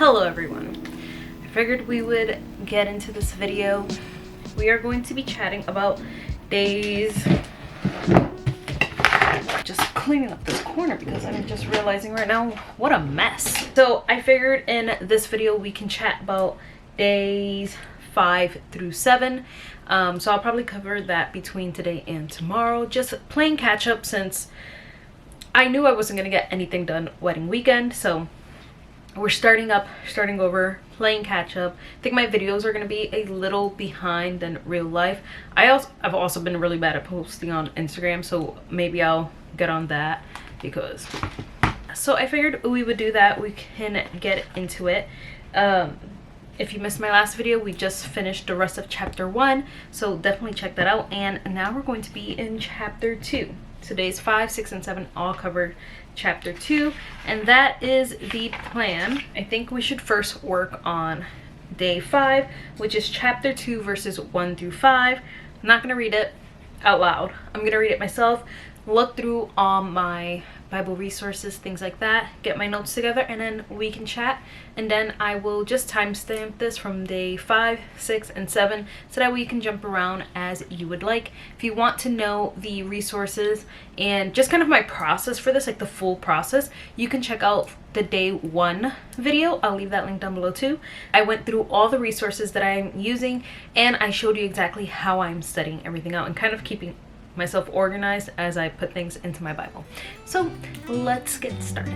Hello everyone. I figured we would get into this video. We are going to be chatting about days, just cleaning up this corner because I'm just realizing right now what a mess. So I figured in this video we can chat about days 5 through 7. So I'll probably cover that between today and tomorrow, just playing catch up since I knew I wasn't gonna get anything done wedding weekend. So we're starting over, playing catch up. I think my videos are going to be a little behind than real life. I've also been really bad at posting on Instagram, so maybe I'll get on that because. So I figured we would do that. We can get into it. If you missed my last video, we just finished the rest of chapter 1, so definitely check that out. And now we're going to be in chapter 2. Today's 5, 6, and 7 all covered chapter 2, and that is the plan. I think we should first work on day 5, which is chapter 2 verses 1 through 5. I'm not going to read it out loud. I'm going to read it myself, look through all my Bible resources, things like that, get my notes together, and then we can chat. And then I will just timestamp this from day 5, 6, and 7 so that way you can jump around as you would like. If you want to know the resources and just kind of my process for this, like the full process, you can check out the day 1 video. I'll leave that link down below too. I went through all the resources that I'm using and I showed you exactly how I'm studying everything out and kind of keeping myself organized as I put things into my Bible. So let's get started.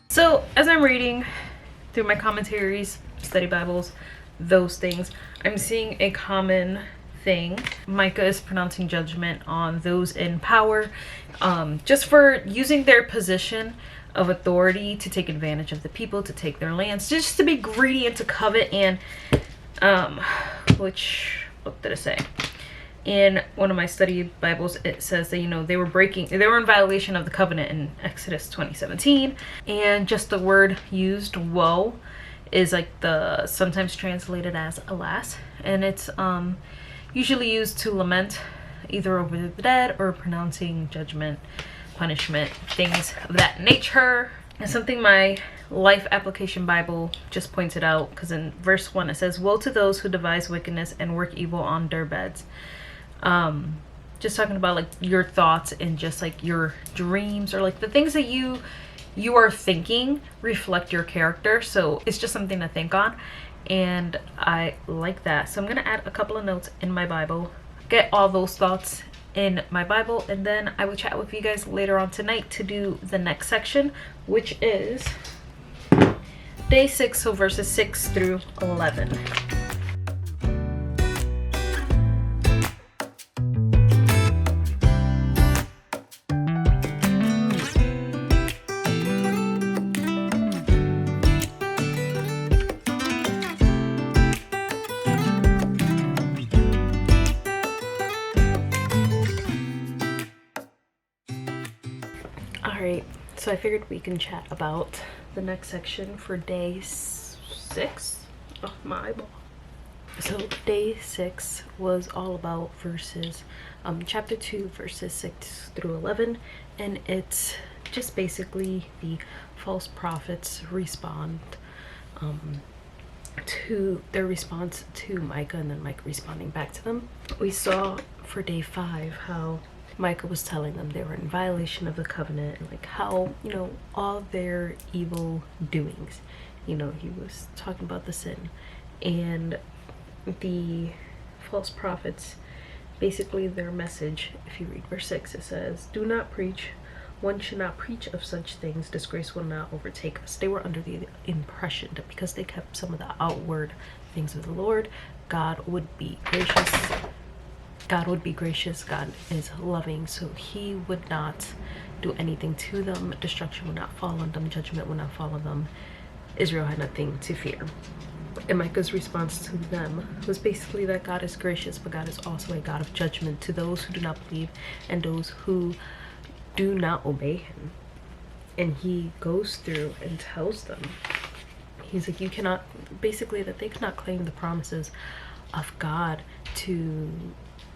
So as I'm reading through my commentaries, study Bibles, those things, I'm seeing a common thing. Micah is pronouncing judgment on those in power, just for using their position of authority to take advantage of the people, to take their lands, just to be greedy and to covet. And what did it say? In one of my study Bibles, it says that, they were in violation of the covenant in Exodus 20:17. And just the word used, woe, is like sometimes translated as alas. And it's usually used to lament either over the dead or pronouncing judgment, punishment, things of that nature. And something my Life Application Bible just pointed out, because in verse 1 it says, woe to those who devise wickedness and work evil on their beds. Just talking about like your thoughts and just like your dreams, or like the things that you are thinking reflect your character. So it's just something to think on, and I like that. So I'm gonna add a couple of notes in my Bible, get all those thoughts in my Bible, and then I will chat with you guys later on tonight to do the next section, which is day 6, so verses 6 through 11. Alright, so I figured we can chat about the next section for day 6 of my Bible. So day 6 was all about chapter 2 verses 6 through 11, and it's just basically the false prophets respond to their response to Micah, and then Micah responding back to them. We saw for day 5 how Micah was telling them they were in violation of the covenant, and like how, all their evil doings, he was talking about the sin. And the false prophets, basically their message, if you read verse 6, it says, one should not preach of such things, disgrace will not overtake us. They were under the impression that because they kept some of the outward things of the Lord, God would be gracious. God is loving, so he would not do anything to them. Destruction will not fall on them. Judgment will not fall on them. Israel had nothing to fear. And Micah's response to them was basically that God is gracious, but God is also a God of judgment to those who do not believe and those who do not obey him. And he goes through and tells them, he's like, you cannot, basically that they cannot claim the promises of God to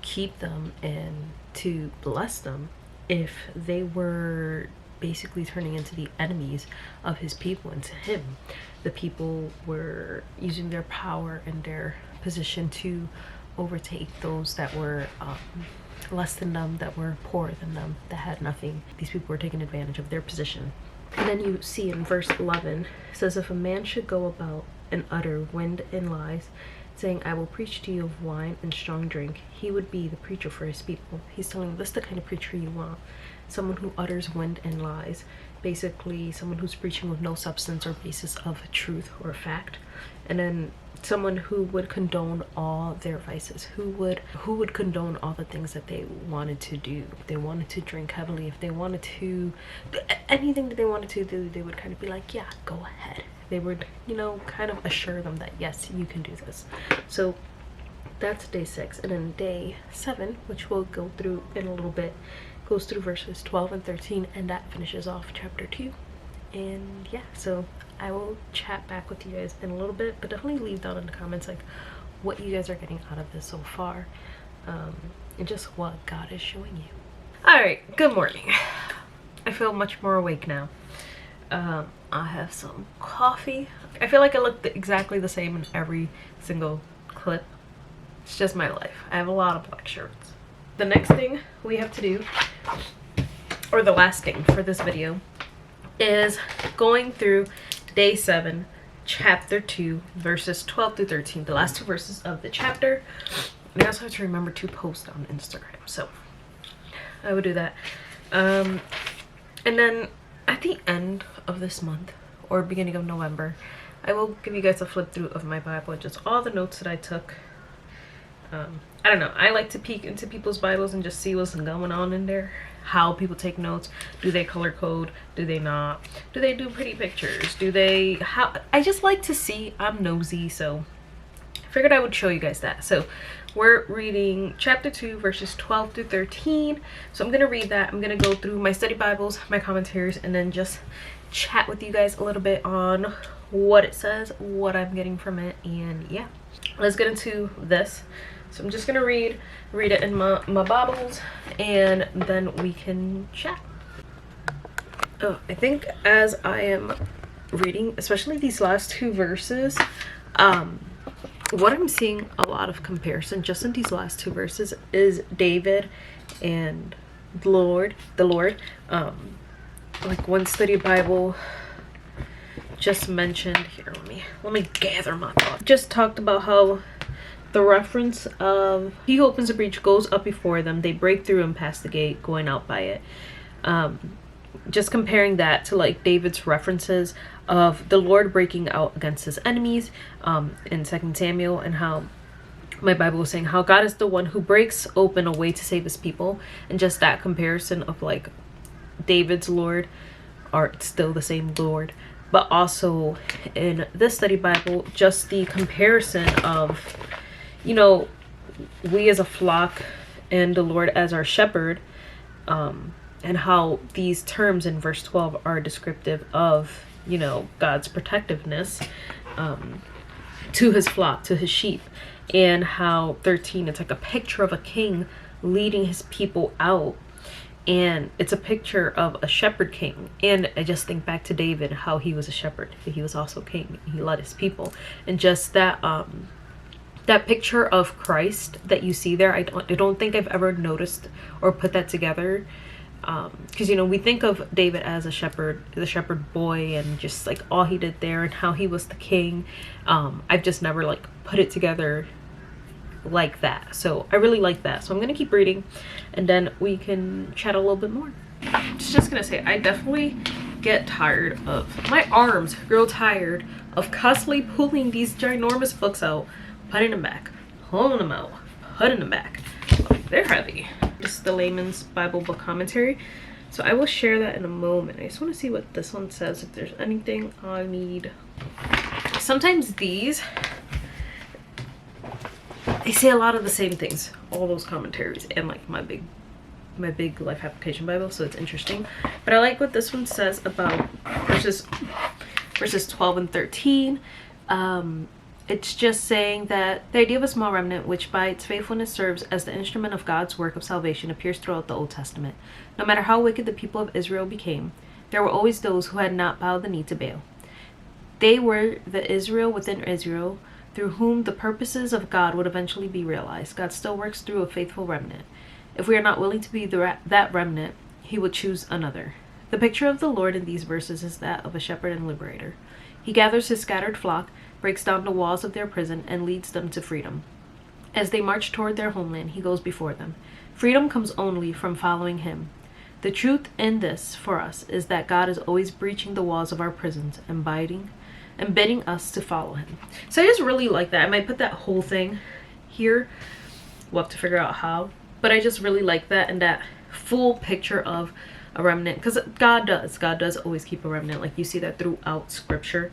keep them and to bless them if they were basically turning into the enemies of his people and to him. The people were using their power and their position to overtake those that were less than them, that were poorer than them, that had nothing. These people were taking advantage of their position. And then you see in verse 11, it says, if a man should go about and utter wind and lies, saying, I will preach to you of wine and strong drink, he would be the preacher for his people. He's telling them, this is the kind of preacher you want. Someone who utters wind and lies. Basically, someone who's preaching with no substance or basis of truth or fact. And then someone who would condone all their vices, who would condone all the things that they wanted to do. If they wanted to drink heavily, if they wanted to do anything that they wanted to do, they would kind of be like, yeah, go ahead. They would, you know, kind of assure them that yes, you can do this. So that's day 6. And then day 7, which we'll go through in a little bit, goes through verses 12 and 13, and that finishes off chapter 2. And yeah, so I will chat back with you guys in a little bit, but definitely leave down in the comments like what you guys are getting out of this so far, and just what God is showing you. All right, good morning. I feel much more awake now. I have some coffee. I feel like I look exactly the same in every single clip. It's just my life. I have a lot of black shirts. The next thing we have to do, or the last thing for this video, is going through day 7, chapter 2, verses 12 through 13, the last 2 verses of the chapter. And I also have to remember to post on Instagram, so I will do that. And then at the end of this month, or beginning of November, I will give you guys a flip through of my Bible, just all the notes that I took. I don't know, I like to peek into people's Bibles and just see what's going on in there, how people take notes. Do they color code? Do they not? Do they do pretty pictures? Do they, how, I just like to see. I'm nosy, so I figured I would show you guys that. So we're reading chapter 2, verses 12 through 13. So I'm gonna read that. I'm gonna go through my study Bibles, my commentaries, and then just chat with you guys a little bit on what it says, what I'm getting from it, and yeah, let's get into this. So I'm just gonna read it in my Bibles, and then we can chat. Oh, I think as I am reading, especially these last 2 verses, what I'm seeing a lot of comparison just in these last 2 verses is David and the Lord. Like one study Bible just mentioned here, let me gather my thoughts. Just talked about how the reference of he who opens the breach goes up before them, they break through and pass the gate, going out by it. Just comparing that to like David's references of the Lord breaking out against his enemies in 2 Samuel, and how my Bible was saying how God is the one who breaks open a way to save his people. And just that comparison of like David's Lord are still the same Lord, but also in this study Bible, just the comparison of, you know, we as a flock and the Lord as our shepherd, and how these terms in verse 12 are descriptive of, you know, God's protectiveness to his flock, to his sheep. And how 13, it's like a picture of a king leading his people out, and it's a picture of a shepherd king. And I just think back to David, how he was a shepherd, he was also king, he led his people. And just that that picture of Christ that you see there, I don't think I've ever noticed or put that together, because you know, we think of David as a shepherd, the shepherd boy, and just like all he did there and how he was the king. I've just never like put it together like that, so I really like that. So I'm gonna keep reading and then we can chat a little bit more. Just gonna say, I definitely get tired of, my arms grow tired of constantly pulling these ginormous books out, putting them back, pulling them out, putting them back. They're heavy. This is the Layman's Bible Book Commentary. So I will share that in a moment. I just want to see what this one says, if there's anything I need. Sometimes these, they say a lot of the same things, all those commentaries, and like my big life application Bible, so it's interesting. But I like what this one says about verses 12 and 13. It's just saying that the idea of a small remnant, which by its faithfulness serves as the instrument of God's work of salvation, appears throughout the Old Testament. No matter how wicked the people of Israel became, there were always those who had not bowed the knee to Baal. They were the Israel within Israel, through whom the purposes of God would eventually be realized. God still works through a faithful remnant. If we are not willing to be that remnant, he will choose another. The picture of the Lord in these verses is that of a shepherd and liberator. He gathers his scattered flock, breaks down the walls of their prison, and leads them to freedom. As they march toward their homeland, he goes before them. Freedom comes only from following him. The truth in this for us is that God is always breaching the walls of our prisons and bidding us to follow him. So I just really like that. I might put that whole thing here. We'll have to figure out how. But I just really like that, and that full picture of a remnant, because God does always keep a remnant. Like you see that throughout scripture,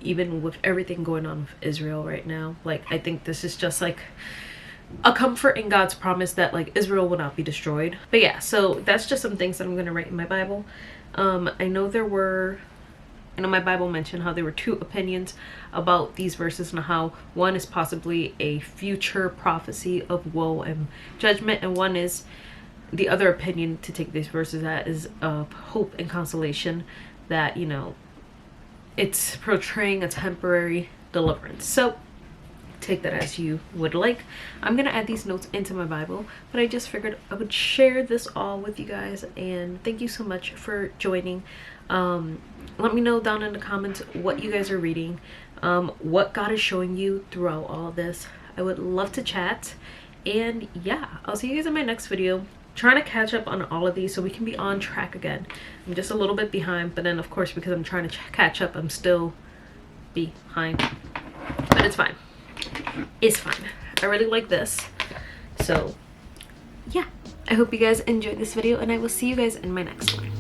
even with everything going on with Israel right now. Like I think this is just like a comfort in God's promise that like Israel will not be destroyed. But yeah, so that's just some things that I'm going to write in my Bible. I know my Bible mentioned how there were two opinions about these verses, and how one is possibly a future prophecy of woe and judgment, and one is the other opinion to take these verses at is of hope and consolation, that, you know, it's portraying a temporary deliverance. So take that as you would like. I'm gonna add these notes into my Bible, but I just figured I would share this all with you guys, and thank you so much for joining. Let me know down in the comments what you guys are reading, what God is showing you throughout all of this. I would love to chat, and yeah, I'll see you guys in my next video. Trying to catch up on all of these so we can be on track again. I'm just a little bit behind, but then of course because I'm trying to catch up, I'm still behind, but it's fine. It's fine. I really like this. So yeah, I hope you guys enjoyed this video, and I will see you guys in my next one.